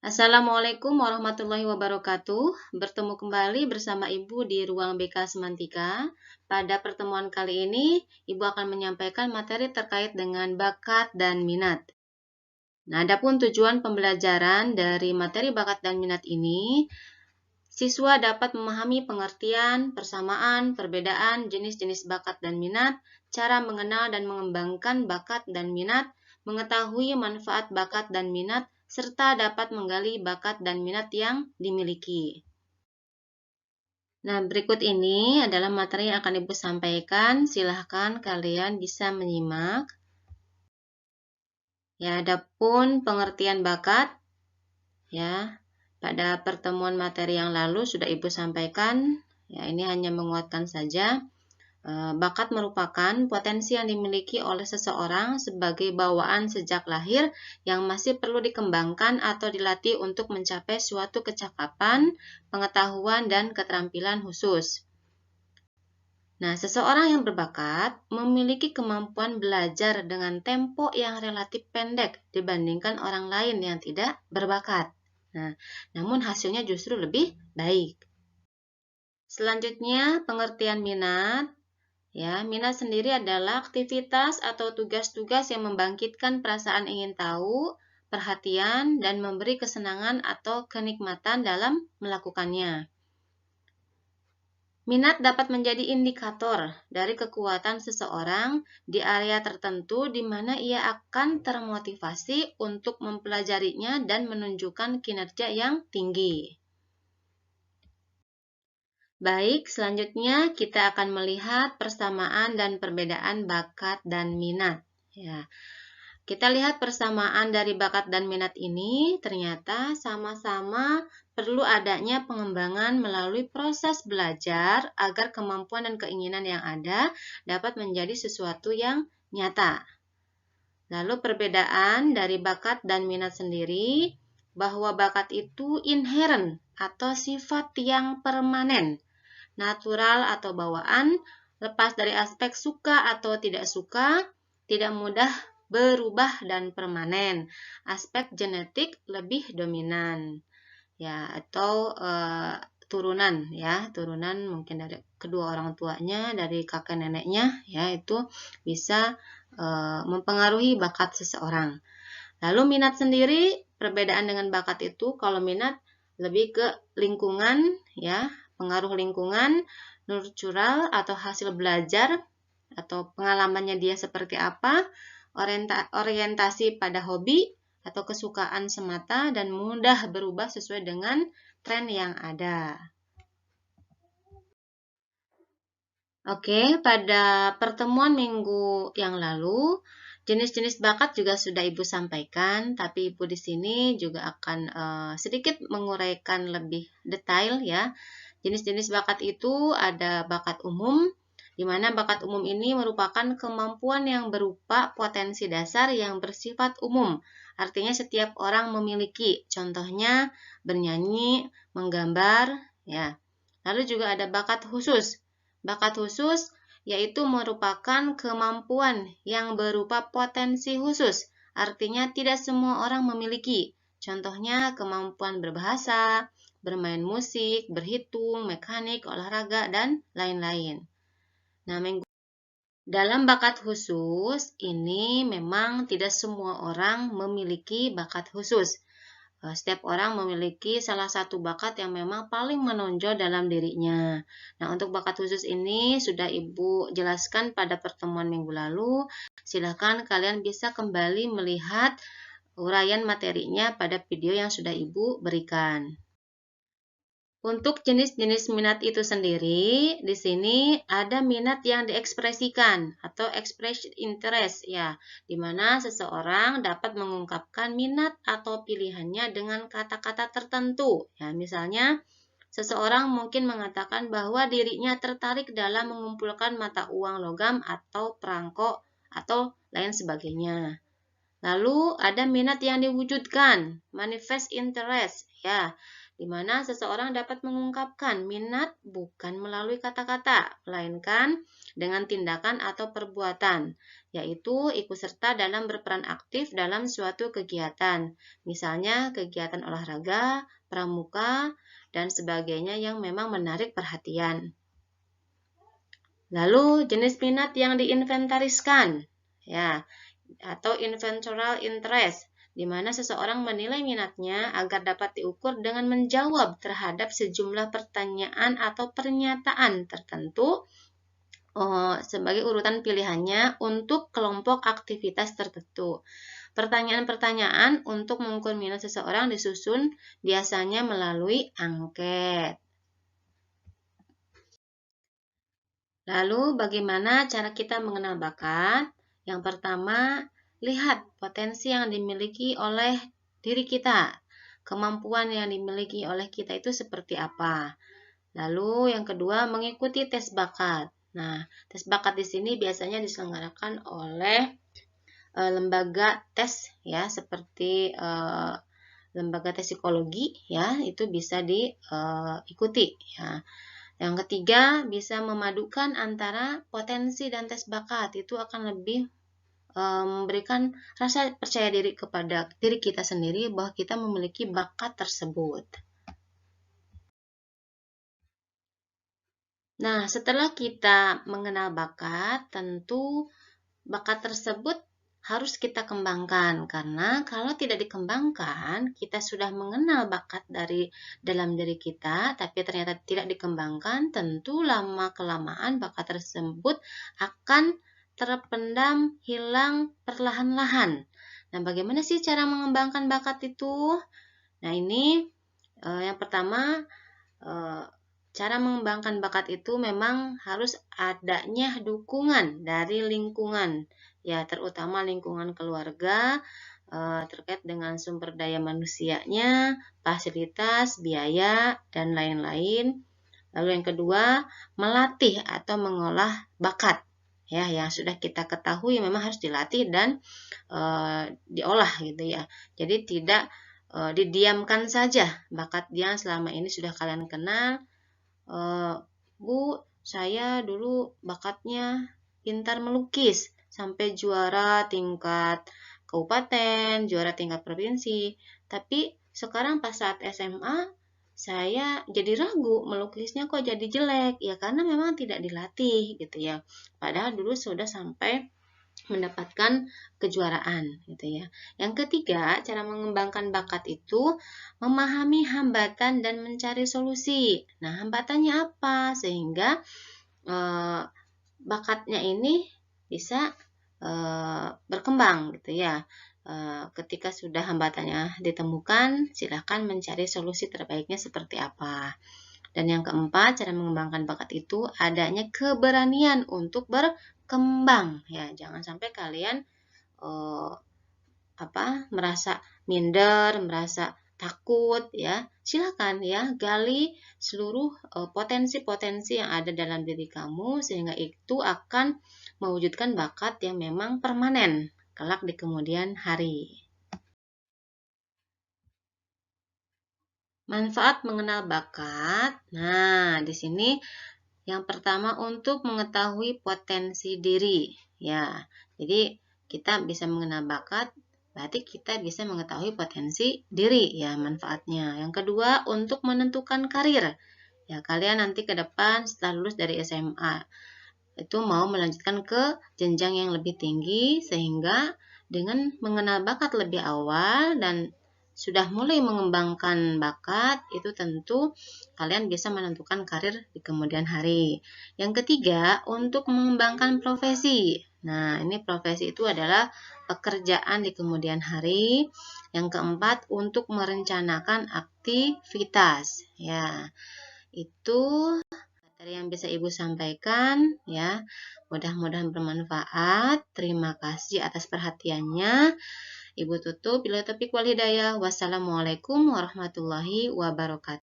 Assalamualaikum warahmatullahi wabarakatuh. Bertemu kembali bersama Ibu di ruang BK Semantika. Pada pertemuan kali ini, Ibu akan menyampaikan materi terkait dengan bakat dan minat. Nah, adapun tujuan pembelajaran dari materi bakat dan minat ini, siswa dapat memahami pengertian, persamaan, perbedaan jenis-jenis bakat dan minat, cara mengenal dan mengembangkan bakat dan minat, mengetahui manfaat bakat dan minat, serta dapat menggali bakat dan minat yang dimiliki. Nah, berikut ini adalah materi yang akan Ibu sampaikan. Silahkan kalian bisa menyimak. Ya, adapun pengertian bakat, ya, pada pertemuan materi yang lalu sudah Ibu sampaikan. Ya, ini hanya menguatkan saja. Bakat merupakan potensi yang dimiliki oleh seseorang sebagai bawaan sejak lahir yang masih perlu dikembangkan atau dilatih untuk mencapai suatu kecakapan, pengetahuan, dan keterampilan khusus. Nah, seseorang yang berbakat memiliki kemampuan belajar dengan tempo yang relatif pendek dibandingkan orang lain yang tidak berbakat. Nah, namun hasilnya justru lebih baik. Selanjutnya, pengertian minat. Ya, minat sendiri adalah aktivitas atau tugas-tugas yang membangkitkan perasaan ingin tahu, perhatian, dan memberi kesenangan atau kenikmatan dalam melakukannya. Minat dapat menjadi indikator dari kekuatan seseorang di area tertentu di mana ia akan termotivasi untuk mempelajarinya dan menunjukkan kinerja yang tinggi. Baik, selanjutnya kita akan melihat persamaan dan perbedaan bakat dan minat. Ya, kita lihat persamaan dari bakat dan minat ini ternyata sama-sama perlu adanya pengembangan melalui proses belajar agar kemampuan dan keinginan yang ada dapat menjadi sesuatu yang nyata. Lalu perbedaan dari bakat dan minat sendiri, bahwa bakat itu inherent atau sifat yang permanen, natural atau bawaan, lepas dari aspek suka atau tidak suka, tidak mudah berubah dan permanen. Aspek genetik lebih dominan, ya, atau turunan, ya, turunan mungkin dari kedua orang tuanya, dari kakek neneknya, ya, itu bisa mempengaruhi bakat seseorang. Lalu minat sendiri, perbedaan dengan bakat itu, kalau minat lebih ke lingkungan, ya, pengaruh lingkungan, nurtural atau hasil belajar atau pengalamannya dia seperti apa, orientasi pada hobi atau kesukaan semata, dan mudah berubah sesuai dengan tren yang ada. Oke, pada pertemuan minggu yang lalu, jenis-jenis bakat juga sudah Ibu sampaikan, tapi Ibu di sini juga akan sedikit menguraikan lebih detail, ya. Jenis-jenis bakat itu ada bakat umum, di mana bakat umum ini merupakan kemampuan yang berupa potensi dasar yang bersifat umum. Artinya setiap orang memiliki, contohnya bernyanyi, menggambar, ya. Lalu juga ada bakat khusus. Bakat khusus yaitu merupakan kemampuan yang berupa potensi khusus. Artinya tidak semua orang memiliki. Contohnya kemampuan berbahasa, bermain musik, berhitung, mekanik, olahraga, dan lain-lain. Nah, dalam bakat khusus ini memang tidak semua orang memiliki bakat khusus. Setiap orang memiliki salah satu bakat yang memang paling menonjol dalam dirinya. Nah, untuk bakat khusus ini sudah Ibu jelaskan pada pertemuan minggu lalu. Silakan kalian bisa kembali melihat uraian materinya pada video yang sudah Ibu berikan. Untuk jenis-jenis minat itu sendiri, di sini ada minat yang diekspresikan atau expression interest, ya, di mana seseorang dapat mengungkapkan minat atau pilihannya dengan kata-kata tertentu. Ya, misalnya seseorang mungkin mengatakan bahwa dirinya tertarik dalam mengumpulkan mata uang logam atau perangko atau lain sebagainya. Lalu ada minat yang diwujudkan, manifest interest, ya, di mana seseorang dapat mengungkapkan minat bukan melalui kata-kata, melainkan dengan tindakan atau perbuatan, yaitu ikut serta dalam berperan aktif dalam suatu kegiatan, misalnya kegiatan olahraga, pramuka, dan sebagainya yang memang menarik perhatian. Lalu jenis minat yang diinventariskan, ya, atau inventorial interest, di mana seseorang menilai minatnya agar dapat diukur dengan menjawab terhadap sejumlah pertanyaan atau pernyataan tertentu sebagai urutan pilihannya untuk kelompok aktivitas tertentu. Pertanyaan-pertanyaan untuk mengukur minat seseorang disusun biasanya melalui angket. Lalu bagaimana cara kita mengenal bakat? Yang pertama, lihat potensi yang dimiliki oleh diri kita. Kemampuan yang dimiliki oleh kita itu seperti apa? Lalu yang kedua, mengikuti tes bakat. Nah, tes bakat di sini biasanya diselenggarakan oleh lembaga tes ya, seperti lembaga tes psikologi ya, itu bisa diikuti ya. Yang ketiga, bisa memadukan antara potensi dan tes bakat. Itu akan lebih memberikan rasa percaya diri kepada diri kita sendiri bahwa kita memiliki bakat tersebut. Nah, setelah kita mengenal bakat, tentu bakat tersebut harus kita kembangkan, karena kalau tidak dikembangkan, kita sudah mengenal bakat dari dalam diri kita, tapi ternyata tidak dikembangkan, tentu lama-kelamaan bakat tersebut akan terpendam, hilang perlahan-lahan. Nah, bagaimana sih cara mengembangkan bakat itu? Nah, ini yang pertama, cara mengembangkan bakat itu memang harus adanya dukungan dari lingkungan, ya terutama lingkungan keluarga terkait dengan sumber daya manusianya, fasilitas, biaya, dan lain-lain. Lalu yang kedua, melatih atau mengolah bakat. Ya, yang sudah kita ketahui memang harus dilatih dan diolah gitu ya. Jadi tidak didiamkan saja bakat yang selama ini sudah kalian kenal. Bu, saya dulu bakatnya pintar melukis sampai juara tingkat kabupaten, juara tingkat provinsi. Tapi sekarang pas saat SMA, saya jadi ragu melukisnya kok jadi jelek. Ya karena memang tidak dilatih gitu ya. Padahal dulu sudah sampai mendapatkan kejuaraan gitu ya. Yang ketiga, cara mengembangkan bakat itu memahami hambatan dan mencari solusi. Nah, hambatannya apa? Sehingga bakatnya ini bisa berkembang gitu ya. Ketika sudah hambatannya ditemukan, silakan mencari solusi terbaiknya seperti apa. Dan yang keempat, cara mengembangkan bakat itu adanya keberanian untuk berkembang. Ya, jangan sampai kalian merasa minder, merasa takut ya. Silakan ya, gali seluruh potensi-potensi yang ada dalam diri kamu sehingga itu akan mewujudkan bakat yang memang permanen kelak di kemudian hari. Manfaat mengenal bakat. Nah, di sini yang pertama untuk mengetahui potensi diri. Ya, jadi kita bisa mengenal bakat, berarti kita bisa mengetahui potensi diri ya manfaatnya. Yang kedua untuk menentukan karir. Ya, kalian nanti ke depan setelah lulus dari SMA itu mau melanjutkan ke jenjang yang lebih tinggi sehingga dengan mengenal bakat lebih awal dan sudah mulai mengembangkan bakat, itu tentu kalian bisa menentukan karir di kemudian hari. Yang ketiga, untuk mengembangkan profesi. Nah, ini profesi itu adalah pekerjaan di kemudian hari. Yang keempat, untuk merencanakan aktivitas. Ya, itu materi yang bisa Ibu sampaikan ya. Mudah-mudahan bermanfaat. Terima kasih atas perhatiannya. Ibu tutup, bila taufiq wal hidayah. Wassalamualaikum warahmatullahi wabarakatuh.